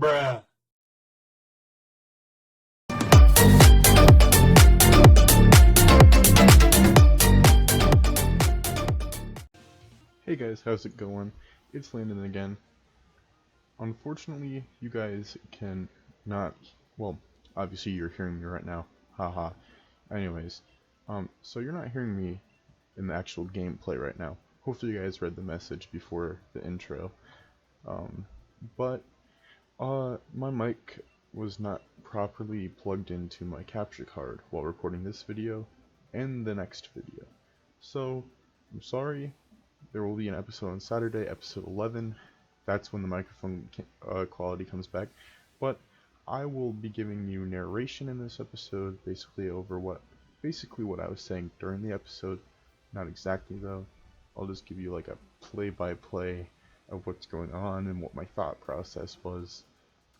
Bruh. Hey guys, how's it going? It's Landon again. Unfortunately, you guys can not, well, obviously you're hearing me right now, haha. Anyways, so you're not hearing me in the actual gameplay right now. Hopefully you guys read the message before the intro. But my mic was not properly plugged into my capture card while recording this video and the next video. So, I'm sorry. There will be an episode on Saturday, episode 11. That's when the microphone quality comes back. But I will be giving you narration in this episode, basically what I was saying during the episode. Not exactly though. I'll just give you like a play-by-play of what's going on and what my thought process was,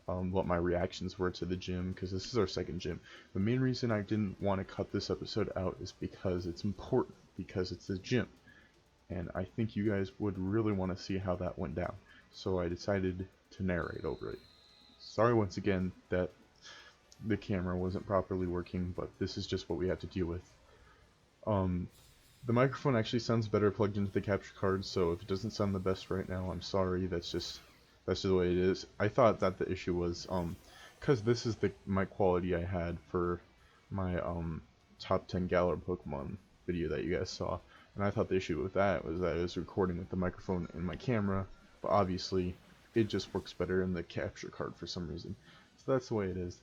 what my reactions were to the gym, because this is our second gym. The main reason I didn't want to cut this episode out is because it's important, because it's a gym. And I think you guys would really want to see how that went down. So I decided to narrate over it. Sorry once again that the camera wasn't properly working, but this is just what we had to deal with. The microphone actually sounds better plugged into the capture card, so if it doesn't sound the best right now, I'm sorry, that's just the way it is. I thought that the issue was, cause this is the mic quality I had for my, top 10 Galar Pokemon video that you guys saw. And I thought the issue with that was that I was recording with the microphone in my camera, but obviously it just works better in the capture card for some reason. So that's the way it is.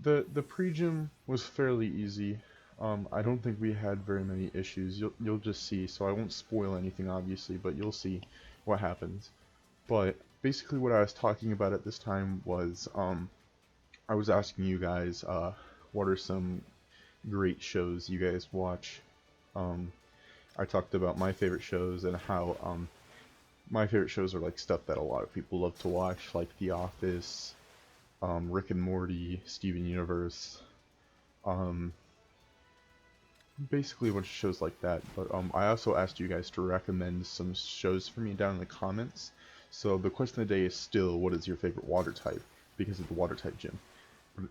The pre-gym was fairly easy. I don't think we had very many issues. You'll just see, so I won't spoil anything obviously, but you'll see what happens. But basically what I was talking about at this time was I was asking you guys what are some great shows you guys watch. I talked about my favorite shows and how my favorite shows are like stuff that a lot of people love to watch, like The Office, Rick and Morty, Steven Universe, basically a bunch of shows like that. But I also asked you guys to recommend some shows for me down in the comments. So the question of the day is still, what is your favorite water type? Because of the water type gym.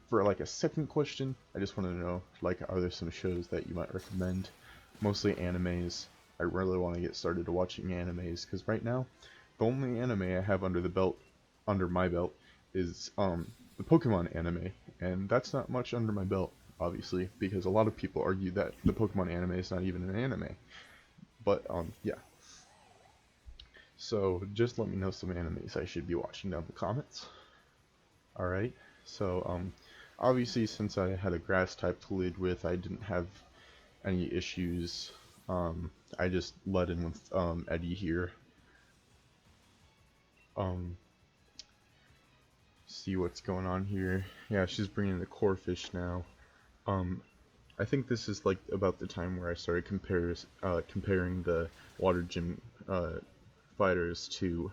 For like a second question, I just want to know, like, are there some shows that you might recommend? Mostly animes. I really want to get started to watching animes, because right now, the only anime I have under my belt, is the Pokemon anime, and that's not much under my belt, obviously, because a lot of people argue that the Pokemon anime is not even an anime. But yeah. So just let me know some animes I should be watching down in the comments. Alright. So, obviously, since I had a grass type to lead with, I didn't have any issues. I just led in with Eddie here. See what's going on here. Yeah, she's bringing the core fish now. I think this is like about the time where I started comparing the water gym fighters to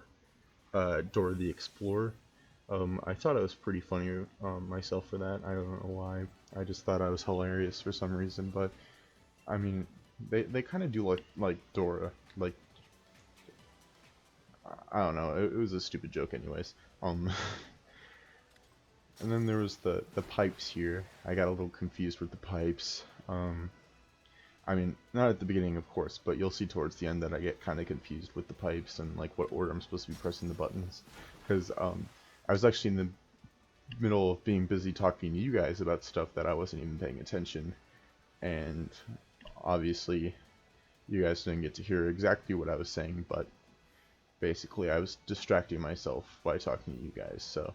Dora the Explorer. I thought it was pretty funny myself for that. I don't know why. I just thought I was hilarious for some reason, but I mean, they kind of do like Dora. Like, I don't know. It was a stupid joke, anyways. And then there was the pipes here. I got a little confused with the pipes. I mean, not at the beginning, of course, but you'll see towards the end that I get kind of confused with the pipes and like what order I'm supposed to be pressing the buttons, because I was actually in the middle of being busy talking to you guys about stuff that I wasn't even paying attention, and obviously you guys didn't get to hear exactly what I was saying, but basically I was distracting myself by talking to you guys. So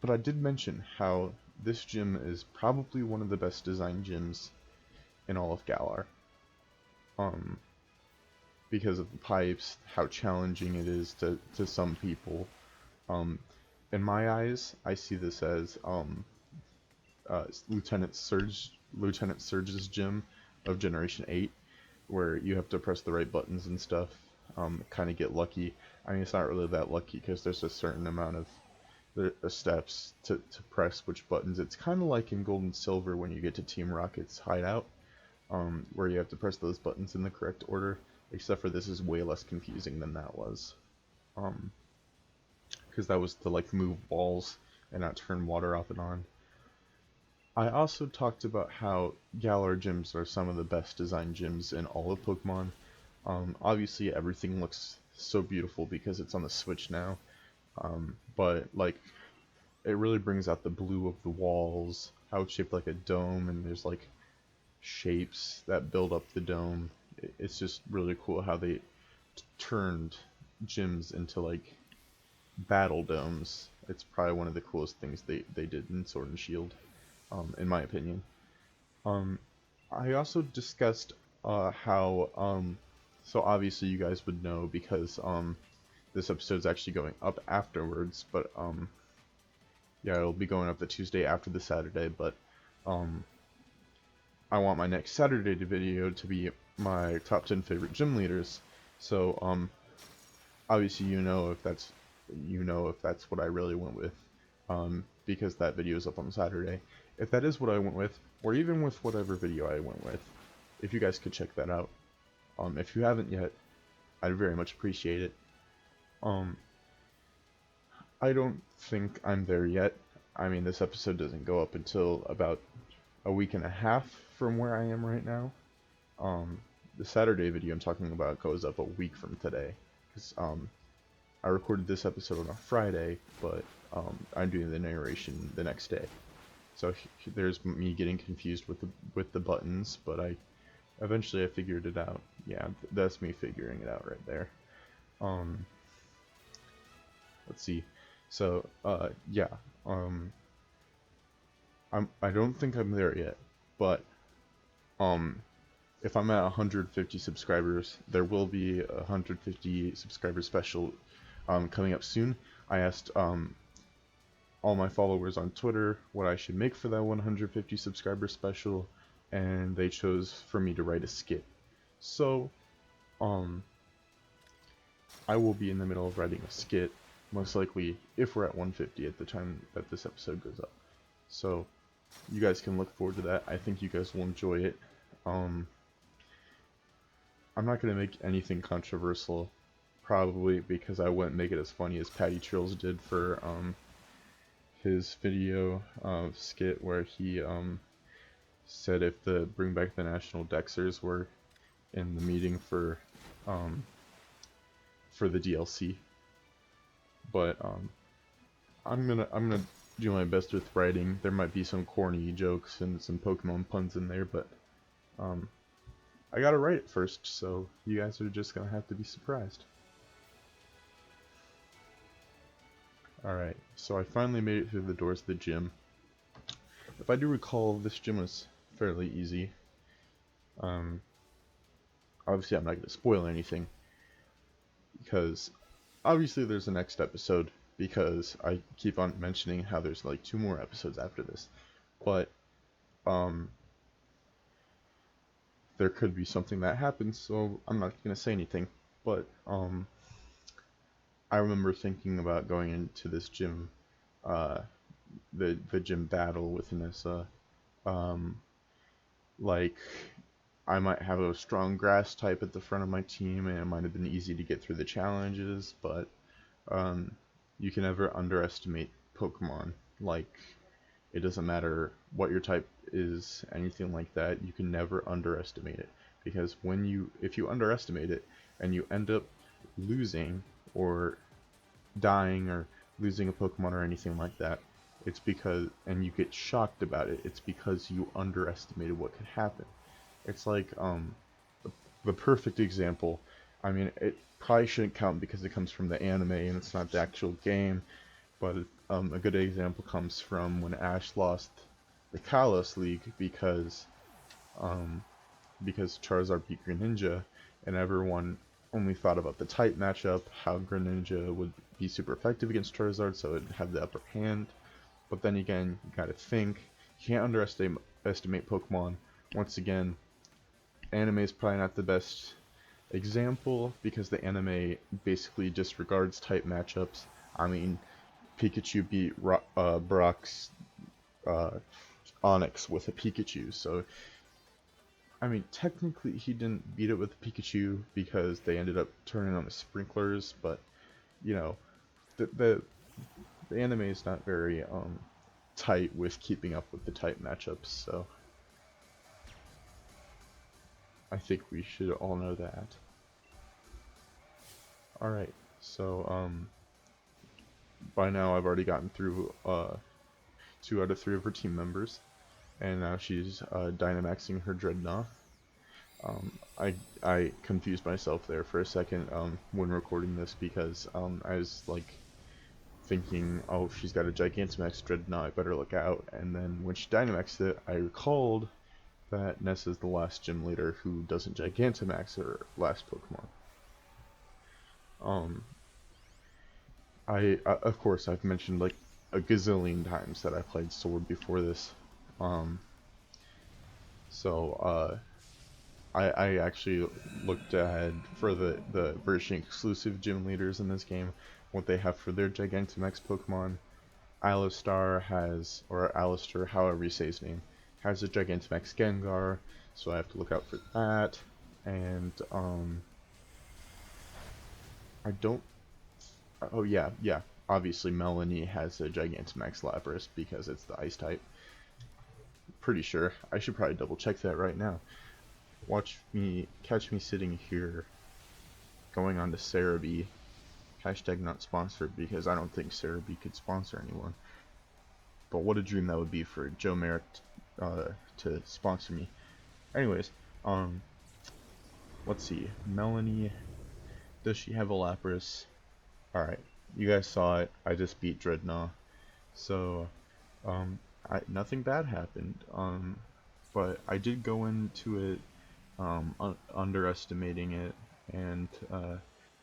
but I did mention how this gym is probably one of the best designed gyms in all of Galar, because of the pipes, how challenging it is to some people. In my eyes, I see this as Lieutenant Surge's gym of Generation 8, where you have to press the right buttons and stuff, kind of get lucky. I mean, it's not really that lucky, because there's a certain amount of the steps to press which buttons. It's kind of like in Gold and Silver when you get to Team Rocket's hideout, where you have to press those buttons in the correct order. except for this is way less confusing than that was. Because that was to like move walls and not turn water off and on. I also talked about how Galar gyms are some of the best designed gyms in all of Pokemon. Obviously everything looks so beautiful because it's on the Switch now, but like it really brings out the blue of the walls, how it's shaped like a dome, and there's like shapes that build up the dome. It's just really cool how they turned gyms into like battle domes. It's probably one of the coolest things they did in Sword and Shield, in my opinion. I also discussed how so obviously you guys would know because this episode is actually going up afterwards, but yeah, it'll be going up the Tuesday after the Saturday, but I want my next Saturday video to be my top 10 favorite gym leaders. So obviously you know if that's what I really went with, because that video is up on Saturday. If that is what I went with, or even with whatever video I went with, if you guys could check that out. If you haven't yet, I'd very much appreciate it. I don't think I'm there yet. I mean, this episode doesn't go up until about a week and a half from where I am right now. The Saturday video I'm talking about goes up a week from today, because I recorded this episode on a Friday, but I'm doing the narration the next day. So there's me getting confused with the buttons, but eventually I figured it out. Yeah, that's me figuring it out right there. Let's see. So yeah, I don't think I'm there yet, but if I'm at 150 subscribers, there will be a 150 subscriber special coming up soon. I asked all my followers on Twitter what I should make for that 150 subscriber special, and they chose for me to write a skit. So I will be in the middle of writing a skit, most likely if we're at 150 at the time that this episode goes up. So you guys can look forward to that. I think you guys will enjoy it. I'm not going to make anything controversial, probably because I wouldn't make it as funny as Patty Trills did for his video skit where he said if the Bring Back the National Dexers were in the meeting for the DLC. But I'm gonna do my best with writing. There might be some corny jokes and some Pokemon puns in there, but I gotta write it first, so you guys are just gonna have to be surprised. Alright, so I finally made it through the doors of the gym. If I do recall, this gym was fairly easy. Obviously I'm not gonna spoil anything, because obviously there's a next episode, because I keep on mentioning how there's like 2 more episodes after this, but there could be something that happens, so I'm not gonna say anything. But I remember thinking about going into this gym, the gym battle with Nessa. Like, I might have a strong grass type at the front of my team, and it might have been easy to get through the challenges, but you can never underestimate Pokemon. Like, it doesn't matter what your type is, anything like that, you can never underestimate it. Because if you underestimate it, and you end up losing, or dying, or losing a Pokemon or anything like that, it's because, and you get shocked about it, it's because you underestimated what could happen. It's like the perfect example. I mean, it probably shouldn't count because it comes from the anime and it's not the actual game, but a good example comes from when Ash lost the Kalos League because Charizard beat Greninja, and everyone only thought about the type matchup, how Greninja would be super effective against Charizard, so it'd have the upper hand. But then again, you gotta think, you can't underestimate Pokemon. Once again, anime is probably not the best example, because the anime basically disregards type matchups. I mean, Pikachu beat Brock's Onix with a Pikachu, so I mean, technically he didn't beat it with Pikachu because they ended up turning on the sprinklers, but you know, the the, the anime is not very tight with keeping up with the type matchups, so I think we should all know that. Alright, so by now I've already gotten through 2 out of 3 of her team members, and now she's Dynamaxing her Dreadnought. I confused myself there for a second when recording this because I was like thinking, oh, she's got a Gigantamax Dreadnought, I better look out. And then when she Dynamaxed it, I recalled that Nessa is the last gym leader who doesn't Gigantamax her last Pokemon. Of course I've mentioned like a gazillion times that I played Sword before this. So I actually looked ahead for the version exclusive gym leaders in this game, what they have for their Gigantamax Pokemon. Alistar has, or Alistair, however you say his name, has a Gigantamax Gengar, so I have to look out for that. And I don't. Oh yeah, obviously Melanie has a Gigantamax Lapras because it's the Ice type. Pretty sure. I should probably double check that right now. Catch me sitting here going on to Cerebi. Hashtag not sponsored because I don't think Cerebi could sponsor anyone. But what a dream that would be for Joe Merrick to sponsor me. Anyways, let's see. Melanie, does she have a Lapras? Alright, you guys saw it. I just beat Dreadnought. So, nothing bad happened. But I did go into it underestimating it, and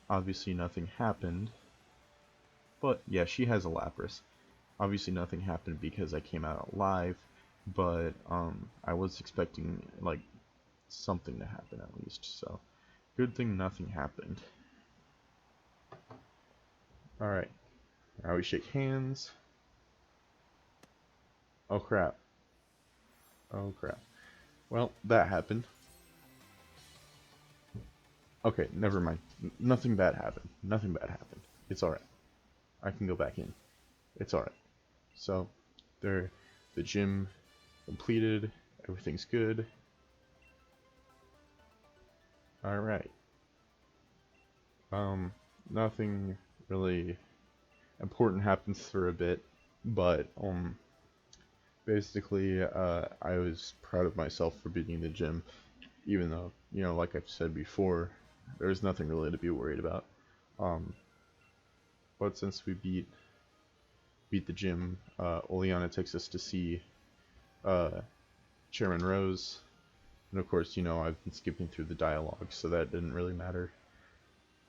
obviously nothing happened. But yeah, she has a Lapras. Obviously nothing happened because I came out alive, but I was expecting like something to happen at least. So good thing nothing happened. All right, now we shake hands. Oh crap. Oh crap. Well, that happened. Okay, never mind. Nothing bad happened. Nothing bad happened. It's alright. I can go back in. It's alright. So, the gym completed. Everything's good. Alright. Nothing really important happens for a bit, but, basically, I was proud of myself for beating the gym, even though, you know, like I've said before, there's nothing really to be worried about. But since we beat the gym, Oleana takes us to see Chairman Rose, and of course, you know, I've been skipping through the dialogue, so that didn't really matter.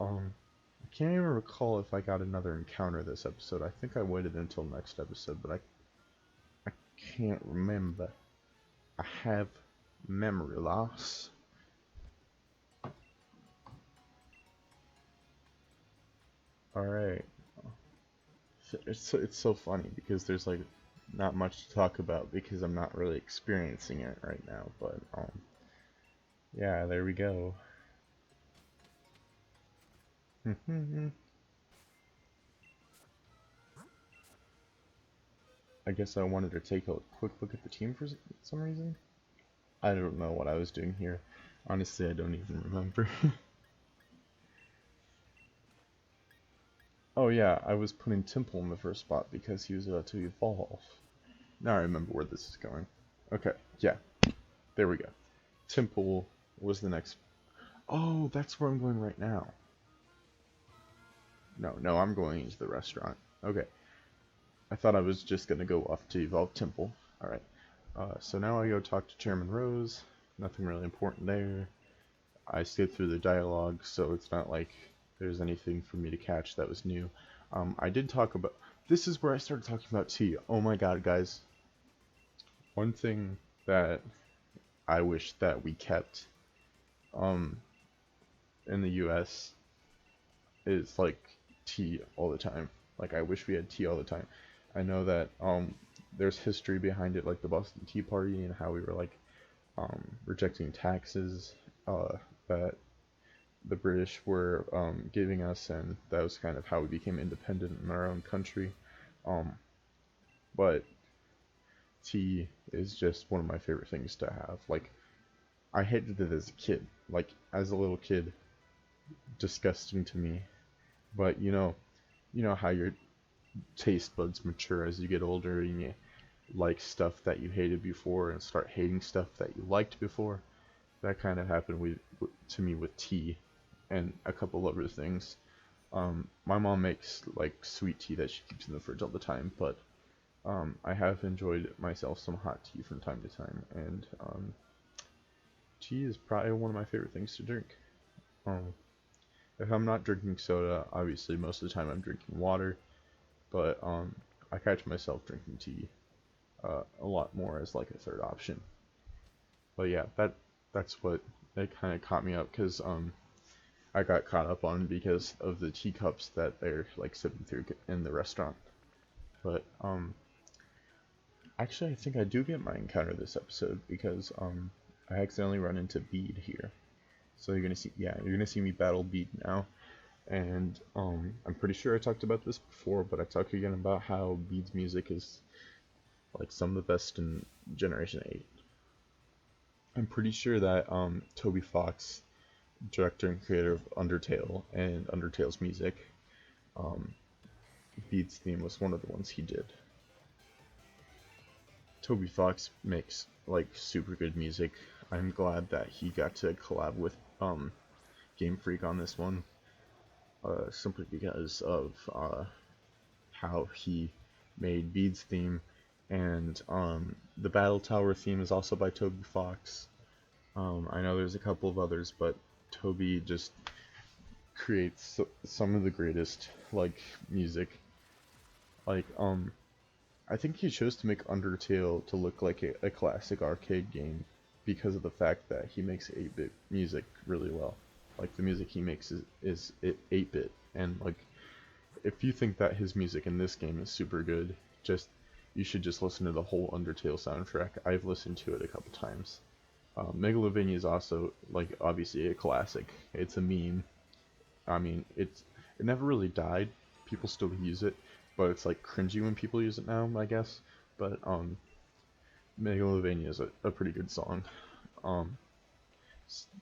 I can't even recall if I got another encounter this episode. I think I waited until next episode, but I can't remember. I have memory loss. Alright. It's so funny because there's like not much to talk about because I'm not really experiencing it right now, but yeah, there we go. I guess I wanted to take a quick look at the team for some reason. I don't know what I was doing here. Honestly, I don't even remember. Oh yeah, I was putting Temple in the first spot because he was about to evolve. Now I remember where this is going. Okay, yeah. There we go. Temple was the next... Oh, that's where I'm going right now. No, I'm going into the restaurant. Okay. I thought I was just going to go off to evolve Temple. Alright. So now I go talk to Chairman Rose. Nothing really important there. I skipped through the dialogue, so it's not like there's anything for me to catch that was new. I did talk about... This is where I started talking about tea. Oh my god, guys. One thing that I wish that we kept in the US is like tea all the time. Like I wish we had tea all the time. I know that there's history behind it, like the Boston Tea Party and how we were like rejecting taxes that the British were giving us, and that was kind of how we became independent in our own country. Um, but tea is just one of my favorite things to have. Like, I hated it as a kid. Like, as a little kid, disgusting to me. But you know how your taste buds mature as you get older, and you like stuff that you hated before and start hating stuff that you liked before. That kind of happened to me with tea and a couple other things. My mom makes like sweet tea that she keeps in the fridge all the time, but I have enjoyed myself some hot tea from time to time, and tea is probably one of my favorite things to drink. Um, if I'm not drinking soda, obviously most of the time I'm drinking water, but I catch myself drinking tea a lot more as like a third option. But yeah, that's what it kind of caught me up, because I got caught up on because of the teacups that they're like sipping through in the restaurant. But actually, I think I do get my encounter this episode, because I accidentally run into Bede here. So you're gonna see me battle Bede now. And I'm pretty sure I talked about this before, but I talk again about how Bede's music is like some of the best in Generation 8. I'm pretty sure that Toby Fox, director and creator of Undertale and Undertale's music, um, Bede's theme was one of the ones he did. Toby Fox makes like super good music. I'm glad that he got to collab with Game Freak on this one, simply because of how he made Bede's theme, and the Battle Tower theme is also by Toby Fox. I know there's a couple of others, but Toby just creates some of the greatest like music. Like I think he chose to make Undertale to look like a classic arcade game because of the fact that he makes 8-bit music really well. Like, the music he makes is 8-bit, and like, if you think that his music in this game is super good, you should just listen to the whole Undertale soundtrack. I've listened to it a couple times. Megalovania is also like obviously a classic. It's a meme. I mean, it never really died. People still use it, but it's like cringy when people use it now, I guess. But Megalovania is a pretty good song.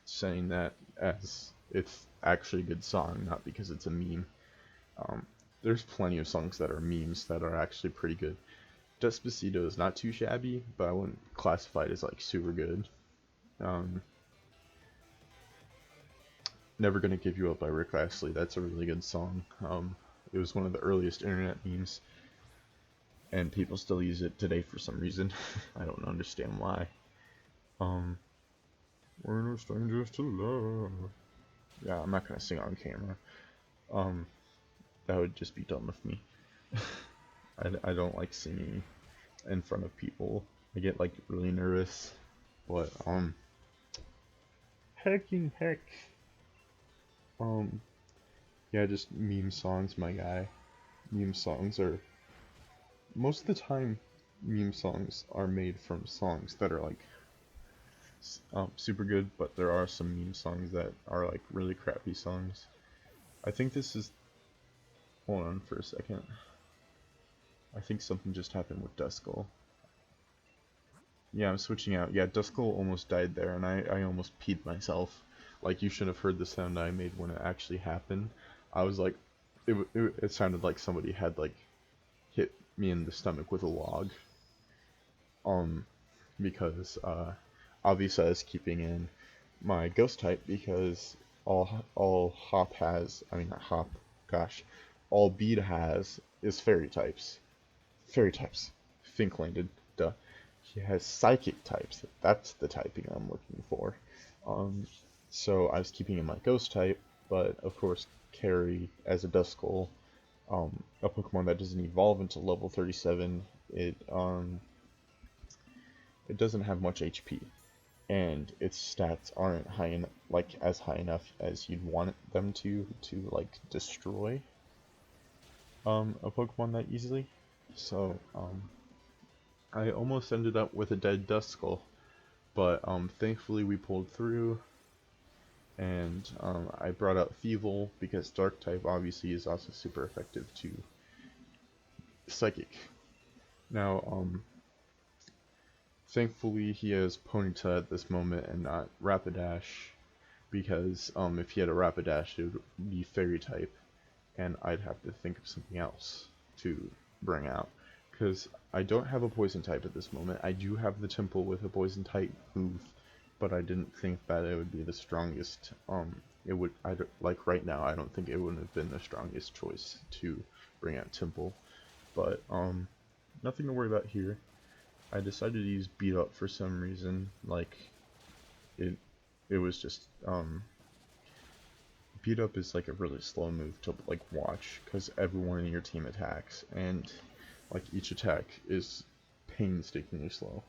Saying that as it's actually a good song, not because it's a meme. There's plenty of songs that are memes that are actually pretty good. Despacito is not too shabby, but I wouldn't classify it as like super good. Never Gonna Give You Up by Rick Astley, that's a really good song. It was one of the earliest internet memes, and people still use it today for some reason. I don't understand why. We're no strangers to love. Yeah, I'm not gonna sing on camera. That would just be dumb of me. I don't like singing in front of people. I get like really nervous. But hecking heck. Yeah, just meme songs, my guy. Meme songs are most of the time. Meme songs are made from songs that are like super good, but there are some meme songs that are like really crappy songs. I think this is. Hold on for a second. I think something just happened with Duskull. Yeah, I'm switching out. Yeah, Duskull almost died there, and I almost peed myself. Like, you should have heard the sound I made when it actually happened. I was like, it sounded like somebody had like hit me in the stomach with a log. Because obviously I was keeping in my ghost type, because all Hop has, I mean not Hop, gosh, all Bede has is fairy types. Fairy types. Think Landon, duh. He has psychic types. That's the typing I'm looking for. So I was keeping in my ghost type, but of course Carry as a Duskull, a Pokemon that doesn't evolve until level 37, it doesn't have much HP, and its stats aren't as high enough as you'd want them to like destroy a Pokemon that easily. So I almost ended up with a dead Duskull, But thankfully we pulled through, and I brought out Thievul because Dark type obviously is also super effective to Psychic. Now, thankfully he has Ponyta at this moment and not Rapidash, because if he had a Rapidash it would be Fairy type, and I'd have to think of something else to bring out. Because I don't have a Poison type at this moment. I do have the Temple with a Poison type move, but I didn't think that it would be the strongest. Like right now, I don't think it wouldn't have been the strongest choice to bring out Temple. But nothing to worry about here. I decided to use Beat Up for some reason. Like it was just Beat Up is like a really slow move to like watch, because everyone in your team attacks, and like each attack is painstakingly slow.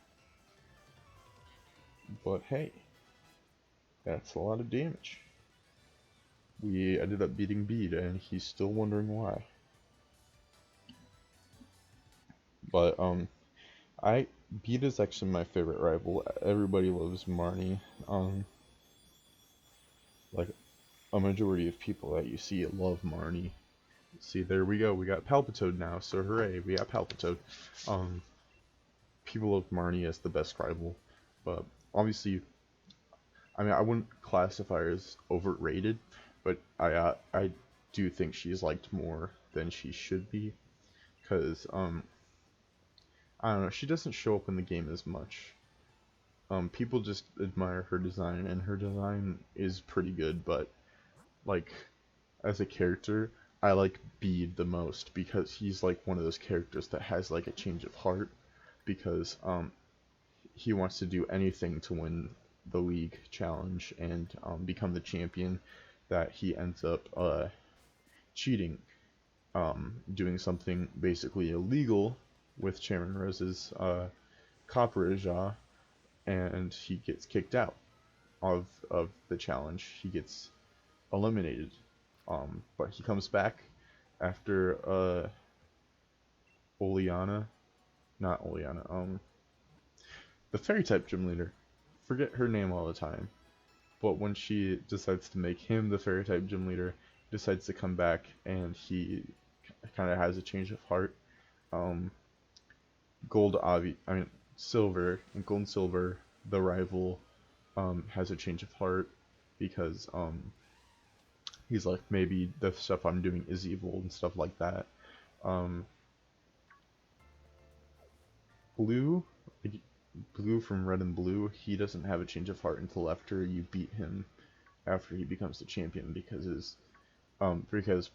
But hey, that's a lot of damage. We ended up beating Bede, and he's still wondering why. But Bede is actually my favorite rival. Everybody loves Marnie. Like a majority of people that you see love Marnie. See, there we go. We got Palpitoad now, so hooray, we got Palpitoad. People love Marnie as the best rival, but obviously, I mean, I wouldn't classify her as overrated, but I do think she's liked more than she should be, because I don't know, she doesn't show up in the game as much. People just admire her design, and her design is pretty good, but like as a character, I like Bede the most, because he's like one of those characters that has like a change of heart, because he wants to do anything to win the league challenge and become the champion, that he ends up cheating, doing something basically illegal with Chairman Rose's copperage, and he gets kicked out of the challenge. He gets eliminated, but he comes back after not Oleana, the fairy type gym leader. Forget her name all the time. But when she decides to make him the fairy type gym leader, he decides to come back, and he kind of has a change of heart. Silver and Gold and Silver, the rival, has a change of heart, because he's like, maybe the stuff I'm doing is evil and stuff like that. Blue from Red and Blue, he doesn't have a change of heart until after you beat him, after he becomes the champion, because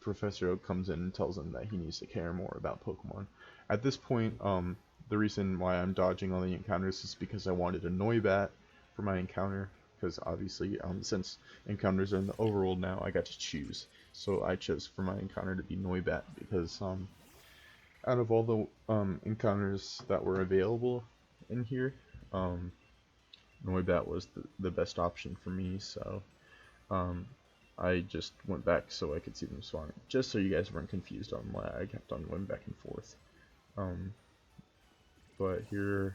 Professor Oak comes in and tells him that he needs to care more about Pokemon. At this point, the reason why I'm dodging all the encounters is because I wanted a Noibat for my encounter, because obviously, since encounters are in the overworld now, I got to choose. So I chose for my encounter to be Noibat, because out of all the encounters that were available in here, Noibat was the best option for me, so I just went back so I could see them spawning, just so you guys weren't confused on why I kept on going back and forth. But here,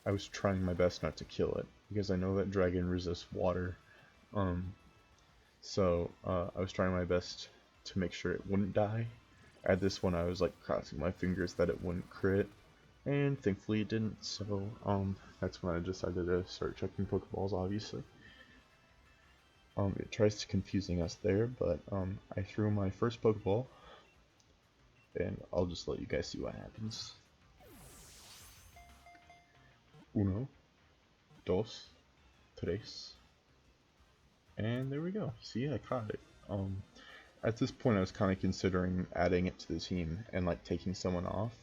I was trying my best not to kill it, because I know that dragon resists water, so I was trying my best to make sure it wouldn't die. At this one, I was like crossing my fingers that it wouldn't crit, and thankfully it didn't, so that's when I decided to start checking Pokeballs, obviously. It tries to confusing us there, but I threw my first Pokeball, and I'll just let you guys see what happens. Uno, dos, tres, and there we go. See, I caught it. At this point, I was kind of considering adding it to the team and like taking someone off.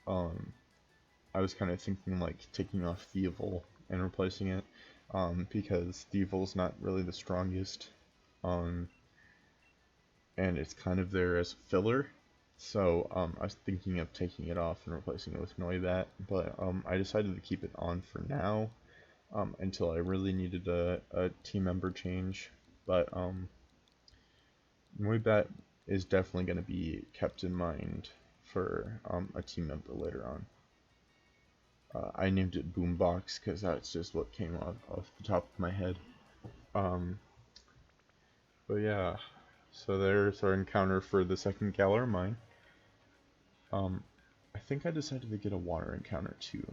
I was kind of thinking like taking off Thievul and replacing it, because Thievul's not really the strongest, and it's kind of there as filler. So I was thinking of taking it off and replacing it with Noibat, but I decided to keep it on for now, until I really needed a team member change. But Noibat is definitely going to be kept in mind for a team member later on. I named it Boombox because that's just what came off the top of my head. But yeah, so there's our encounter for the second Galar Mine. I think I decided to get a water encounter too.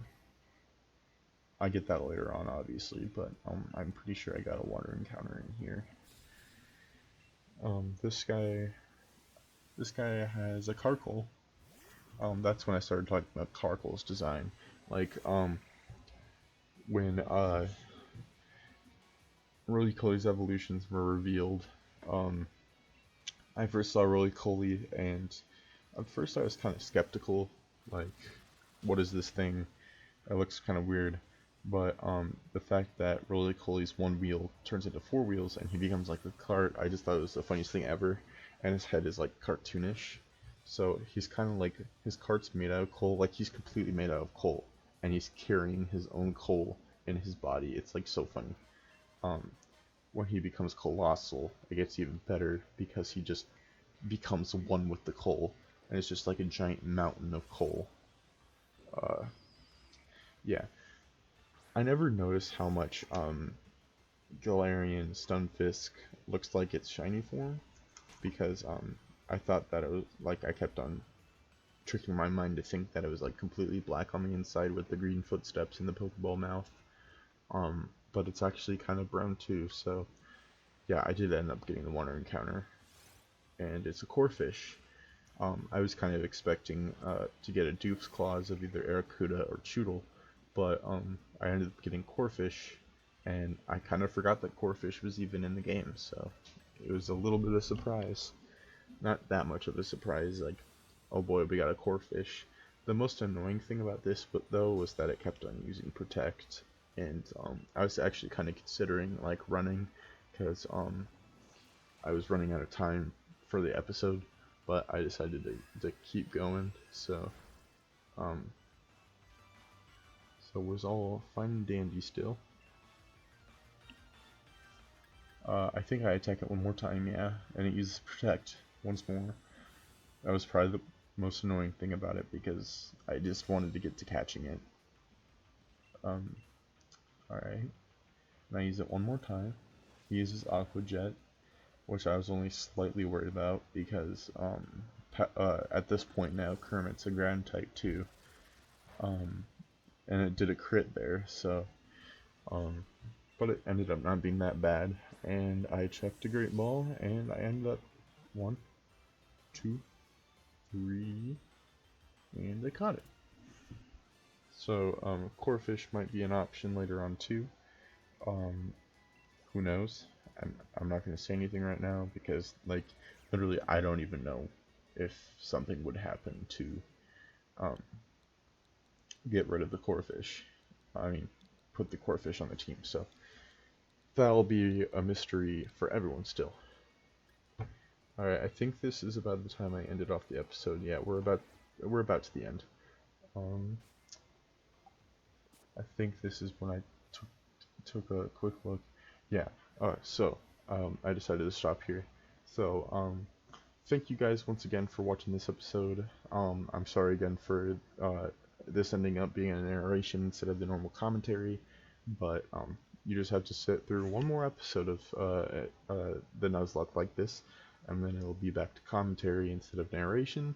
I get that later on, obviously, but I'm pretty sure I got a water encounter in here. This guy has a Carkol. That's when I started talking about Carkol's design. Like, when Roly-Poly's evolutions were revealed, I first saw Roly-Poly, and at first I was kind of skeptical, like, what is this thing? It looks kind of weird, but the fact that Roly-Poly's one wheel turns into four wheels and he becomes like a cart, I just thought it was the funniest thing ever, and his head is like cartoonish, so he's kind of like, his cart's made out of coal, like he's completely made out of coal, and he's carrying his own coal in his body. It's like so funny. When he becomes colossal, it gets even better because he just becomes one with the coal, and it's just like a giant mountain of coal. Yeah, I never noticed how much Galarian Stunfisk looks like its shiny form, because I thought that it was like, I kept on tricking my mind to think that it was like completely black on the inside with the green footsteps in the Pokeball mouth. But it's actually kind of brown too, so yeah, I did end up getting the water encounter, and it's a Corphish. I was kind of expecting to get a Dupe's Claws of either Arrokuda or Choodle, but I ended up getting Corphish, and I kind of forgot that Corphish was even in the game, so it was a little bit of a surprise. Not that much of a surprise, like, oh boy, we got a Corphish. The most annoying thing about this, but though, was that it kept on using Protect, and I was actually kind of considering like running, because I was running out of time for the episode, but I decided to keep going, so so it was all fine and dandy still. I think I attack it one more time, yeah, and it uses Protect once more. That was probably the most annoying thing about it, because I just wanted to get to catching it. Alright, and I use it one more time. He uses Aqua Jet, which I was only slightly worried about, because at this point now, Kermit's a ground type too. And it did a crit there, so but it ended up not being that bad, and I checked a Great Ball, and I ended up 1, 2, 3, and I caught it. So Corphish might be an option later on too. Who knows? I'm not going to say anything right now, because like literally I don't even know if something would happen to get rid of the Corphish. I mean, put the Corphish on the team, so that'll be a mystery for everyone still. Alright, I think this is about the time I ended off the episode. Yeah, we're about to the end. I think this is when I took a quick look. Yeah, so I decided to stop here. So thank you guys once again for watching this episode. I'm sorry again for this ending up being a narration instead of the normal commentary, but you just have to sit through one more episode of the Nuzlocke like this, and then it'll be back to commentary instead of narration,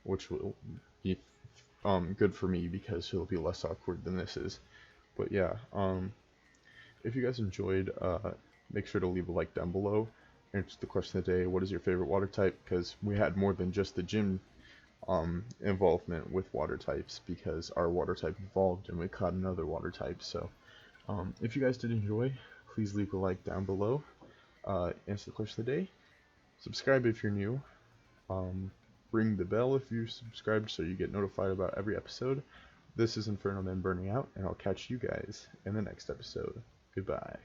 which will be good for me because it'll be less awkward than this is. But yeah, if you guys enjoyed, make sure to leave a like down below. Answer the question of the day: what is your favorite water type? Because we had more than just the gym involvement with water types, because our water type evolved and we caught another water type. So if you guys did enjoy, please leave a like down below. Answer the question of the day. Subscribe if you're new. Ring the bell if you're subscribed so you get notified about every episode. This is Inferno Man Burning Out, and I'll catch you guys in the next episode. Goodbye.